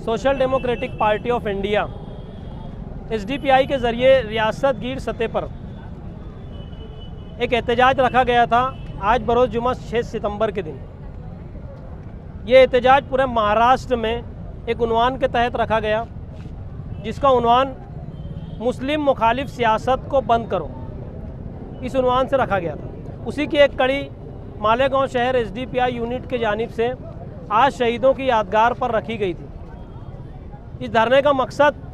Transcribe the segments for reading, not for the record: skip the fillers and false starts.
Social democratic party of India SDPI के ज़रिए रियासत गिर सतह पर एक एहतजाज रखा गया था आज बरोज़ जुमा 6 सितंबर के दिन। ये एहतजाज पूरे महाराष्ट्र में एक उन्वान के तहत रखा गया जिसका उन्वान मुस्लिम मुखालिफ सियासत को बंद करो, इस उन्वान से रखा गया था। उसी की एक कड़ी मालेगांव शहर एसडीपीआई यूनिट के जानिब से आज शहीदों की यादगार पर रखी गई थी। इस धरने का मकसद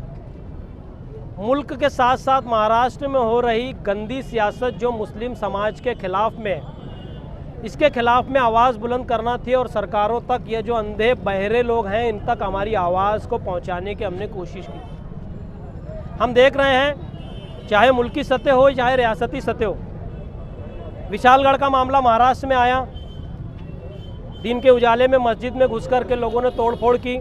मुल्क के साथ साथ महाराष्ट्र में हो रही गंदी सियासत जो मुस्लिम समाज के खिलाफ में है, इसके खिलाफ में आवाज़ बुलंद करना थी और सरकारों तक ये जो अंधे बहरे लोग हैं इन तक हमारी आवाज़ को पहुंचाने की हमने कोशिश की। हम देख रहे हैं चाहे मुल्की सतह हो चाहे रियासती सतह हो, विशालगढ़ का मामला महाराष्ट्र में आया, दिन के उजाले में मस्जिद में घुस कर के लोगों ने तोड़फोड़ की,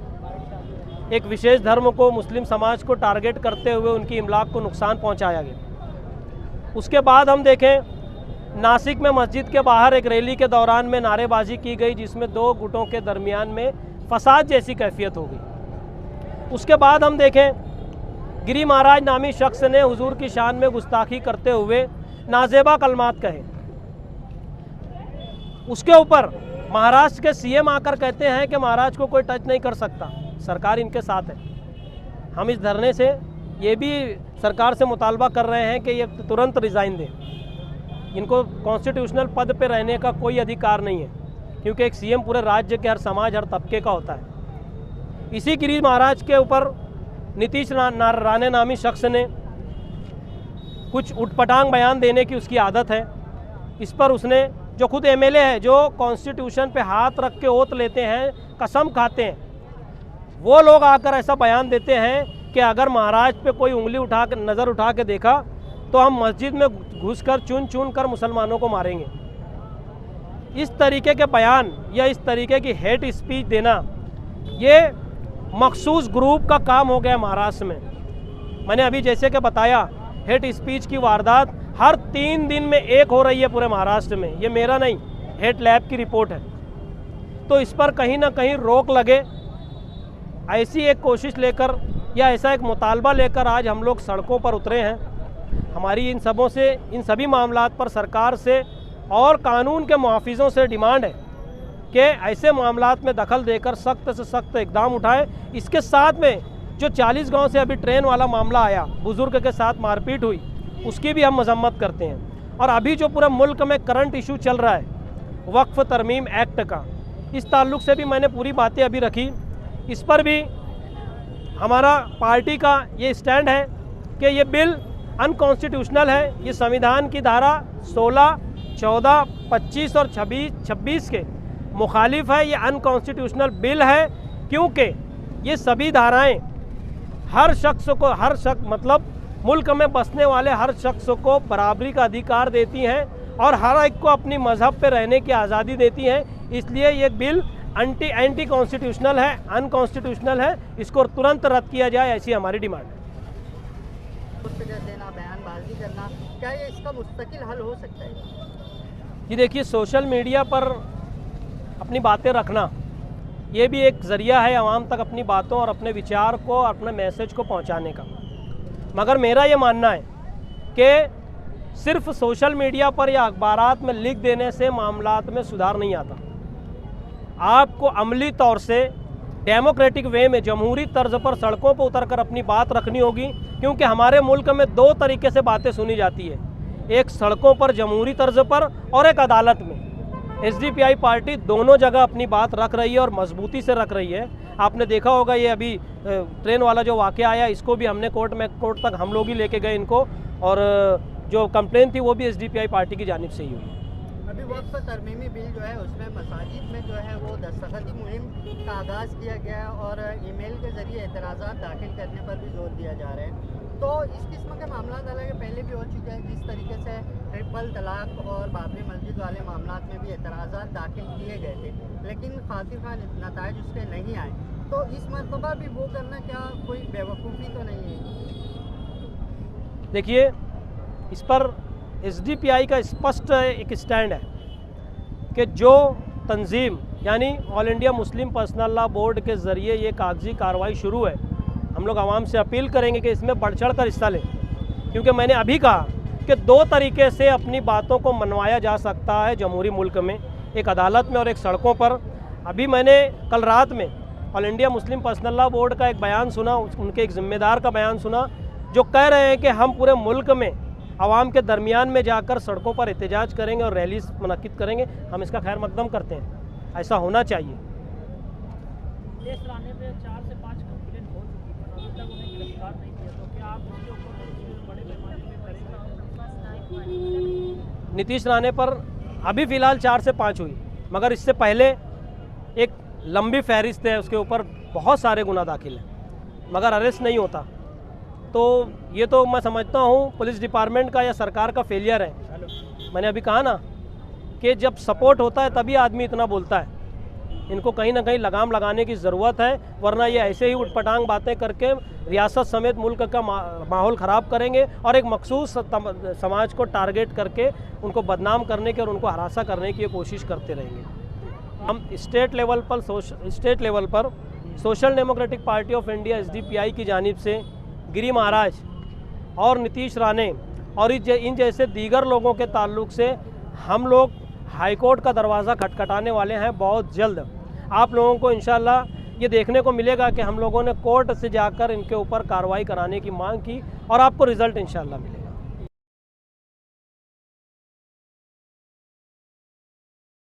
एक विशेष धर्म को मुस्लिम समाज को टारगेट करते हुए उनकी इमलाक को नुकसान पहुंचाया गया। उसके बाद हम देखें नासिक में मस्जिद के बाहर एक रैली के दौरान में नारेबाजी की गई जिसमें दो गुटों के दरमियान में फसाद जैसी कैफियत हो गई। उसके बाद हम देखें गिरी महाराज नामी शख्स ने हुजूर की शान में गुस्ताखी करते हुए नाजेबा कलमात कहे। उसके ऊपर महाराष्ट्र के सीएम आकर कहते हैं कि महाराज को कोई टच नहीं कर सकता, सरकार इनके साथ है। हम इस धरने से ये भी सरकार से मुतालबा कर रहे हैं कि ये तुरंत रिज़ाइन दें। इनको कॉन्स्टिट्यूशनल पद पे रहने का कोई अधिकार नहीं है क्योंकि एक सीएम पूरे राज्य के हर समाज हर तबके का होता है। इसी गिरी महाराज के ऊपर नीतीश राणे नामी शख्स ने कुछ उटपटांग बयान देने की उसकी आदत है। इस पर उसने जो खुद एमएलए है जो कॉन्स्टिट्यूशन पे हाथ रख के ओथ लेते हैं, कसम खाते हैं, वो लोग आकर ऐसा बयान देते हैं कि अगर महाराज पे कोई उंगली उठा कर नज़र उठा के देखा तो हम मस्जिद में घुसकर चुन चुन कर मुसलमानों को मारेंगे। इस तरीके के बयान या इस तरीके की हेट स्पीच देना ये मखसूस ग्रुप का काम हो गया महाराष्ट्र में। मैंने अभी जैसे कि बताया हेट स्पीच की वारदात हर 3 दिन में एक हो रही है पूरे महाराष्ट्र में। ये मेरा नहीं, हेट लैब की रिपोर्ट है। तो इस पर कहीं ना कहीं रोक लगे, ऐसी एक कोशिश लेकर या ऐसा एक मुतालबा लेकर आज हम लोग सड़कों पर उतरे हैं। हमारी इन सभी मामलात पर सरकार से और कानून के मुहाफिजों से डिमांड है कि ऐसे मामलात में दखल देकर सख्त से सख्त इकदाम उठाएं। इसके साथ में जो 40 गांव से अभी ट्रेन वाला मामला आया, बुजुर्ग के साथ मारपीट हुई, उसकी भी हम मजम्मत करते हैं। और अभी जो पूरे मुल्क में करंट इशू चल रहा है वक्फ तरमीम एक्ट का, इस ताल्लुक से भी मैंने पूरी बातें अभी रखी। इस पर भी हमारा पार्टी का ये स्टैंड है कि ये बिल अनकॉन्स्टिट्यूशनल है। ये संविधान की धारा 16, 14, 25 और 26 के मुखालिफ है। ये अनकॉन्स्टिट्यूशनल बिल है क्योंकि ये सभी धाराएं हर शख्स मतलब मुल्क में बसने वाले हर शख्स को बराबरी का अधिकार देती हैं और हर एक को अपनी मजहब पे रहने की आज़ादी देती हैं। इसलिए ये बिल एंटी कॉन्स्टिट्यूशनल है, अनकॉन्स्टिट्यूशनल है। इसको तुरंत रद्द किया जाए, ऐसी हमारी डिमांड है। देना, बयानबाजी करना, क्या ये इसका मुस्तकिल हल हो सकता है? जी देखिए, सोशल मीडिया पर अपनी बातें रखना ये भी एक ज़रिया है आवाम तक अपनी बातों और अपने विचार को, अपने मैसेज को पहुंचाने का। मगर मेरा ये मानना है कि सिर्फ सोशल मीडिया पर या अखबारात में लिख देने से मामलात में सुधार नहीं आता। आपको अमली तौर से डेमोक्रेटिक वे में जमहूरी तर्ज पर सड़कों पर उतरकर अपनी बात रखनी होगी क्योंकि हमारे मुल्क में 2 तरीके से बातें सुनी जाती है, एक सड़कों पर जमहूरी तर्ज पर और एक अदालत में। एसडीपीआई पार्टी दोनों जगह अपनी बात रख रही है और मजबूती से रख रही है। आपने देखा होगा ये अभी ट्रेन वाला जो वाक़या आया, इसको भी हमने कोर्ट तक हम लोग ही लेके गए इनको, और जो कंप्लेन थी वो भी एसडीपीआई पार्टी की जानिब से ही हुई। अभी वक्त तरमीमी बिल जो है उसमें मसाजिद में जो है वो दस्तखती मुहिम का आगाज़ किया गया है और ईमेल के ज़रिए एतराज़ात दाखिल करने पर भी जोर दिया जा रहा है। तो इस किस्म के मामला हालांकि पहले भी हो चुके हैं, जिस तरीके से ट्रिपल तलाक और बाबरी मस्जिद वाले मामला में भी एतराज़ात दाखिल किए गए थे लेकिन खातिर खान नताइज उसके नहीं आए। तो इस मरतबा भी वो करना क्या कोई बेवकूफ़ी तो नहीं है? देखिए, इस पर एसडीपीआई का स्पष्ट एक स्टैंड है कि जो तंजीम यानी all India Muslim personal law board के ज़रिए ये कागजी कार्रवाई शुरू है। हम लोग आवाम से अपील करेंगे कि इसमें बढ़ चढ़ कर हिस्सा लें, क्योंकि मैंने अभी कहा कि 2 तरीके से अपनी बातों को मनवाया जा सकता है जमहूरी मुल्क में, एक अदालत में और एक सड़कों पर। अभी मैंने कल रात में all India Muslim personal law board का एक बयान सुना, उनके एक ज़िम्मेदार का बयान सुना, जो कह रहे हैं कि हम पूरे मुल्क में आवाम के दरमियान में जाकर सड़कों पर एहतजाज करेंगे और रैली मुनक्किद करेंगे। हम इसका खैर मकदम करते हैं, ऐसा होना चाहिए। नितेश राणे पे 4 से 5 कंप्लेंट हो चुकी है, अभी तक उन्हें गिरफ्तार नहीं किया, तो क्या आप उसके ऊपर बड़े पैमाने पे करेंगे? नीतीश राणे पर अभी फ़िलहाल 4 से 5 हुई, मगर इससे पहले एक लंबी फहरिस्त है, उसके ऊपर बहुत सारे गुना दाखिल हैं, मगर अरेस्ट नहीं होता। तो ये तो मैं समझता हूँ पुलिस डिपार्टमेंट का या सरकार का फेलियर है। मैंने अभी कहा ना कि जब सपोर्ट होता है तभी आदमी इतना बोलता है। इनको कहीं ना कहीं लगाम लगाने की ज़रूरत है, वरना ये ऐसे ही उटपटांग बातें करके रियासत समेत मुल्क का माहौल ख़राब करेंगे और एक मखसूस समाज को टारगेट करके उनको बदनाम करने की और उनको हरासा करने की कोशिश करते रहेंगे। हम स्टेट लेवल पर social democratic party of India SDPI की जानिब से गिरी महाराज और नीतीश राणे और इन जैसे दीगर लोगों के ताल्लुक से हम लोग हाई कोर्ट का दरवाज़ा खटखटाने वाले हैं बहुत जल्द। आप लोगों को इंशाल्लाह ये देखने को मिलेगा कि हम लोगों ने कोर्ट से जाकर इनके ऊपर कार्रवाई कराने की मांग की और आपको रिज़ल्ट इंशाल्लाह मिलेगा।